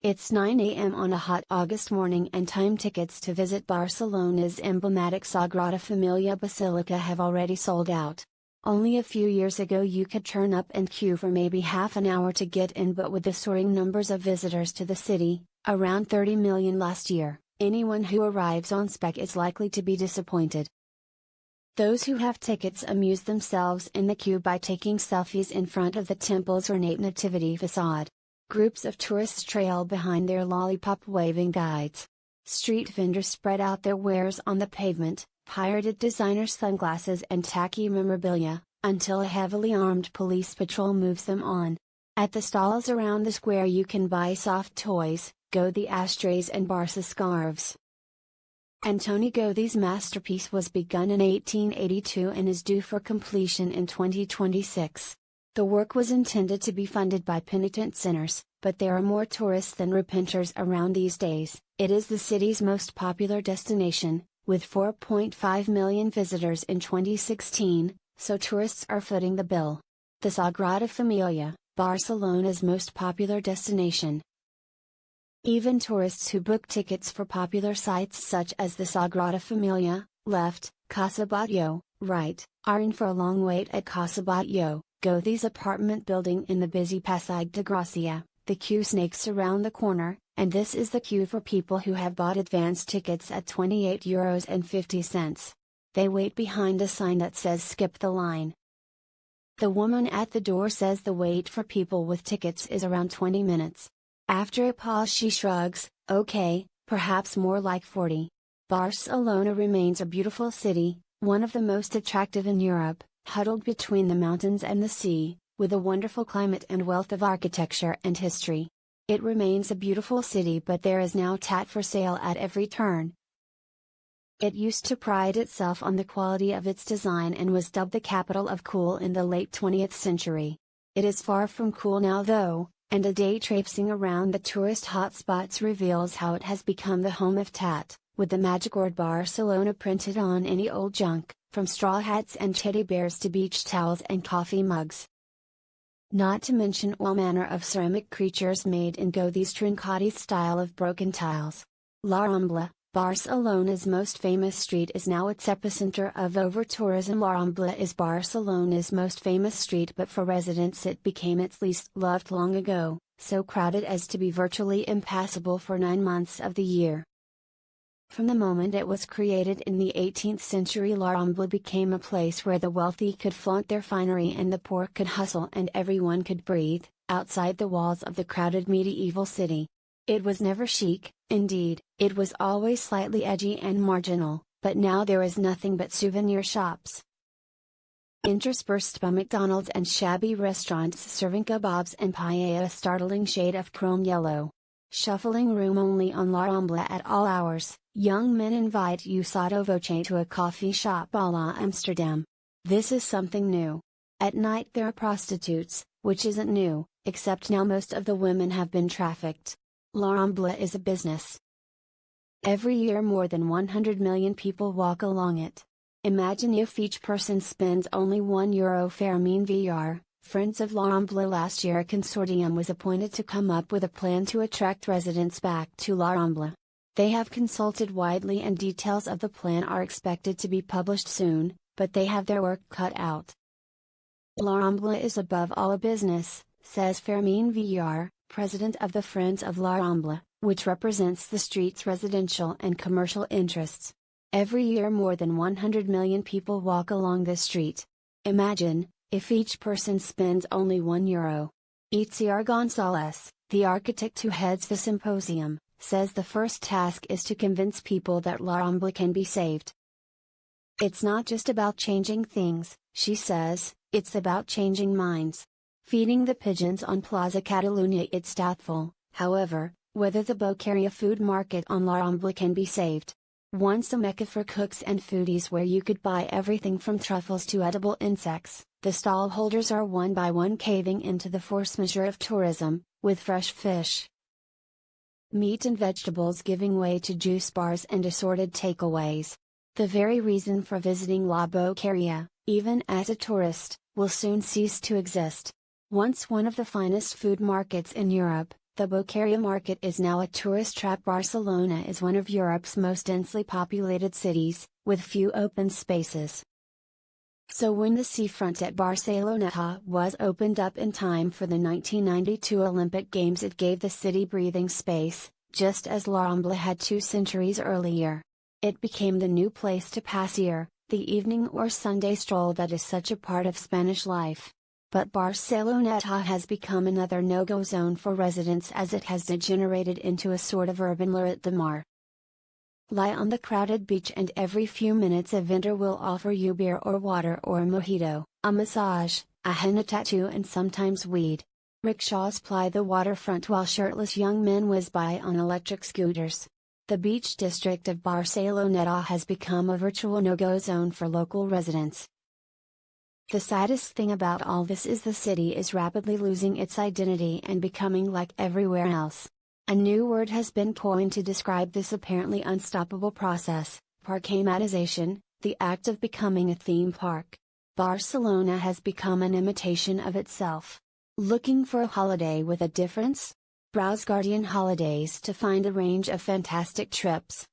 It's 9 a.m. on a hot August morning and time tickets to visit Barcelona's emblematic Sagrada Familia Basilica have already sold out. Only a few years ago you could turn up and queue for maybe half an hour to get in, but with the soaring numbers of visitors to the city, around 30 million last year, anyone who arrives on spec is likely to be disappointed. Those who have tickets amuse themselves in the queue by taking selfies in front of the temple's ornate nativity facade. Groups of tourists trail behind their lollipop-waving guides. Street vendors spread out their wares on the pavement, pirated designer sunglasses and tacky memorabilia, until a heavily armed police patrol moves them on. At the stalls around the square you can buy soft toys, Gaudí ashtrays and Barca scarves. Antoni Gaudí's masterpiece was begun in 1882 and is due for completion in 2026. The work was intended to be funded by penitent sinners, but there are more tourists than repenters around these days. It is the city's most popular destination, with 4.5 million visitors in 2016, so tourists are footing the bill. The Sagrada Familia, Barcelona's most popular destination. Even tourists who book tickets for popular sites such as the Sagrada Familia, left, Casa Batlló, right, are in for a long wait at Casa Batlló, Gaudí's apartment building in the busy Passeig de Gràcia. The queue snakes around the corner, and this is the queue for people who have bought advance tickets at €28.50. They wait behind a sign that says "Skip the line." The woman at the door says the wait for people with tickets is around 20 minutes. After a pause she shrugs, okay, perhaps more like 40. Barcelona remains a beautiful city, one of the most attractive in Europe, huddled between the mountains and the sea, with a wonderful climate and wealth of architecture and history. It remains a beautiful city, but there is now tat for sale at every turn. It used to pride itself on the quality of its design and was dubbed the capital of cool in the late 20th century. It is far from cool now though, and a day traipsing around the tourist hotspots reveals how it has become the home of tat, with the magic word Barcelona printed on any old junk, from straw hats and teddy bears to beach towels and coffee mugs. Not to mention all manner of ceramic creatures made in Gaudí's Trincati style of broken tiles. La Rambla, Barcelona's most famous street, is now its epicenter of over-tourism. La Rambla is Barcelona's most famous street, but for residents it became its least loved long ago, so crowded as to be virtually impassable for 9 months of the year. From the moment it was created in the 18th century, La Rambla became a place where the wealthy could flaunt their finery and the poor could hustle and everyone could breathe, outside the walls of the crowded medieval city. It was never chic, indeed, it was always slightly edgy and marginal, but now there is nothing but souvenir shops, interspersed by McDonald's and shabby restaurants serving kebabs and paella, a startling shade of chrome yellow. Shuffling room only on La Rambla at all hours. Young men invite you sotto voce to a coffee shop a la Amsterdam. This is something new. At night there are prostitutes, which isn't new, except now most of the women have been trafficked. La Rambla is a business. Every year more than 100 million people walk along it. Imagine if each person spends only €1. Fermín Villar, Friends of La Rambla. Last year a consortium was appointed to come up with a plan to attract residents back to La Rambla. They have consulted widely and details of the plan are expected to be published soon, but they have their work cut out. La Rambla is above all a business, says Fermín Villar, president of the Friends of La Rambla, which represents the street's residential and commercial interests. Every year more than 100 million people walk along this street. Imagine, if each person spends only €1. Itziar González, the architect who heads the symposium, says the first task is to convince people that La Rambla can be saved. It's not just about changing things, she says, it's about changing minds. Feeding the pigeons on Plaza Catalunya. It's doubtful, however, whether the Boqueria food market on La Rambla can be saved. Once a mecca for cooks and foodies where you could buy everything from truffles to edible insects, the stall holders are one by one caving into the force majeure of tourism, with fresh fish, meat and vegetables giving way to juice bars and assorted takeaways. The very reason for visiting La Boqueria, even as a tourist, will soon cease to exist. Once one of the finest food markets in Europe, The Bocaria market is now a tourist trap. Barcelona is one of Europe's most densely populated cities, with few open spaces. So when the seafront at Barcelona was opened up in time for the 1992 Olympic Games, it gave the city breathing space, just as La Rambla had 2 centuries earlier. It became the new place to pass the evening or Sunday stroll that is such a part of Spanish life. But Barcelona has become another no-go zone for residents, as it has degenerated into a sort of urban Lloret de Mar. Lie on the crowded beach and every few minutes a vendor will offer you beer or water or a mojito, a massage, a henna tattoo and sometimes weed. Rickshaws ply the waterfront while shirtless young men whiz by on electric scooters. The beach district of Barcelona has become a virtual no-go zone for local residents. The saddest thing about all this is the city is rapidly losing its identity and becoming like everywhere else. A new word has been coined to describe this apparently unstoppable process: parkematization, the act of becoming a theme park. Barcelona has become an imitation of itself. Looking for a holiday with a difference? Browse Guardian Holidays to find a range of fantastic trips,